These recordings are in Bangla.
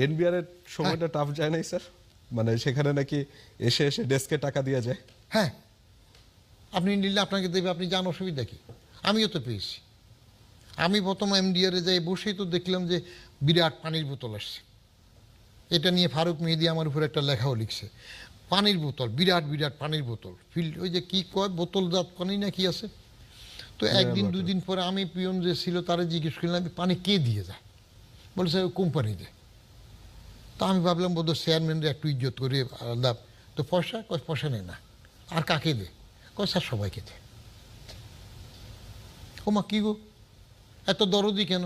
এনবিআর এর সময়টা টাফ যায় নাই স্যার? মানে সেখানে নাকি এসে এসে ডেস্কে টাকা দেওয়া যায়? হ্যাঁ, আপনি নিলে আপনাকে দেবে, আপনি যান, অসুবিধা কি? আমিও তো পেয়েছি। আমি প্রথম এমডিআরে যাই, বসেই তো দেখলাম যে বিরাট পানির বোতল আসছে। এটা নিয়ে ফারুক মেহেদী আমার উপর একটা লেখাও লিখছে। পানির বোতল, বিরাট বিরাট পানির বোতল, ফিল্ড ওই যে কী কয় বোতলজাত পানি না কি আছে। তো একদিন দুদিন পরে আমি পিয়ন যে ছিল তারা জিজ্ঞেস করলাম পানি কে দিয়ে যায়? বলে স্যার কোম্পানি দেয়। তা আমি ভাবলাম বোধহয় চেয়ারম্যানরা একটু ইজ্জত করে আলাদা। তো পয়সা কয় পয়সা নেই না। আর কাকে দে? কয় স্যার সবাইকে দে। ও মা কী গো, এত দরদি কেন?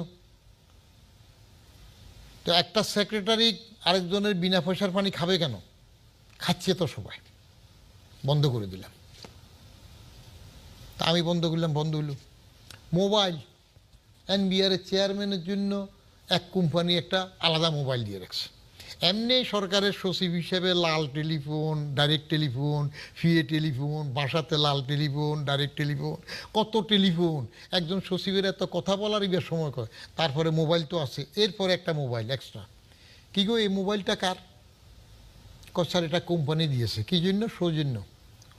তো একটা সেক্রেটারি আরেকজনের বিনা পয়সার পানি খাবে কেন? খাচ্ছে তো সবাই। বন্ধ করে দিলাম। তা আমি বন্ধ করলাম, বন্ধ হইল। মোবাইল, এনবিআর এর চেয়ারম্যানের জন্য এক কোম্পানি একটা আলাদা মোবাইল দিয়ে রাখছে। এমনি সরকারের সচিব হিসেবে লাল টেলিফোন, ডাইরেক্ট টেলিফোন, ফিএ টেলিফোন, বাসাতে লাল টেলিফোন, ডাইরেক্ট টেলিফোন, কত টেলিফোন। একজন সচিবের এত কথা বলারই বেশ সময় করে। তারপরে মোবাইল তো আছে, এরপরে একটা মোবাইল এক্সট্রা। কী গো এই মোবাইলটা কার? স্যার এটা কোম্পানি দিয়েছে। কী জন্য? সৌজন্য।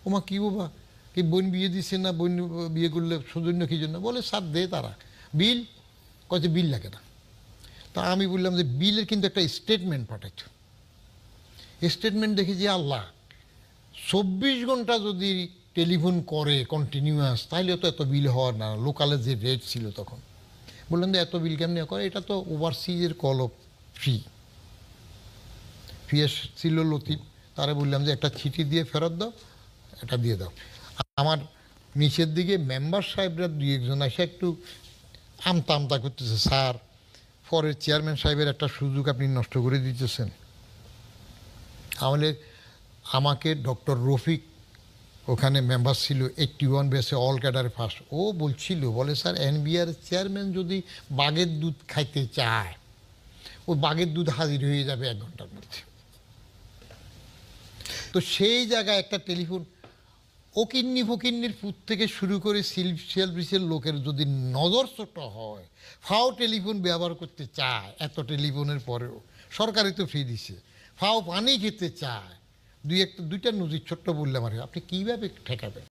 ওমা কী বাবা, কি বোন বিয়ে দিচ্ছে না? বোন বিয়ে করলে সৌজন্য কী জন্য? বলে স্যার দে তারা বিল। কত বিল লাগে না। তা আমি বললাম যে বিলের কিন্তু একটা স্টেটমেন্ট পাঠাচ্ছ। স্টেটমেন্ট দেখি যে আল্লাহ 24 ঘন্টা যদি টেলিফোন করে কন্টিনিউয়াস, তাহলে তো এত বিল হওয়ার না। লোকালে যে রেট ছিল তখন বললাম যে এত বিল কেমনি করে? এটা তো ওভারসিজের কল ফি ছিল লতিফ। তারা বললাম যে একটা চিঠি দিয়ে ফেরত দাও, এটা দিয়ে দাও। আমার নিচের দিকে মেম্বার সাহেবরা দুই একজন এসে একটু আমতা আমতা করতেছে, স্যার পরের চেয়ারম্যান সাহেবের একটা সুযোগ আপনি নষ্ট করে দিতেছেন। তাহলে আমাকে ডক্টর রফিক ওখানে মেম্বার ছিল, 81 বেসে অল ক্যাডারে ফার্স্ট। ও বলছিল, বলে স্যার এনবিআর চেয়ারম্যান যদি বাঘের দুধ খাইতে চায়, ও বাঘের দুধ হাজির হয়ে যাবে 1 ঘন্টার মধ্যে। তো সেই জায়গায় একটা টেলিফোন, ওকিন্নি ফকিন্নির পুত থেকে শুরু করে সেলফিসের লোকের যদি নজর ছোট হয়, ফাও টেলিফোন ব্যবহার করতে চায়, এত টেলিফোনের পরেও সরকারই তো ফ্রি দিছে, ফাও পানি খেতে চায়, দুইটা নজির ছোট্ট বললাম, আর আপনি কীভাবে ঠেকাবেন?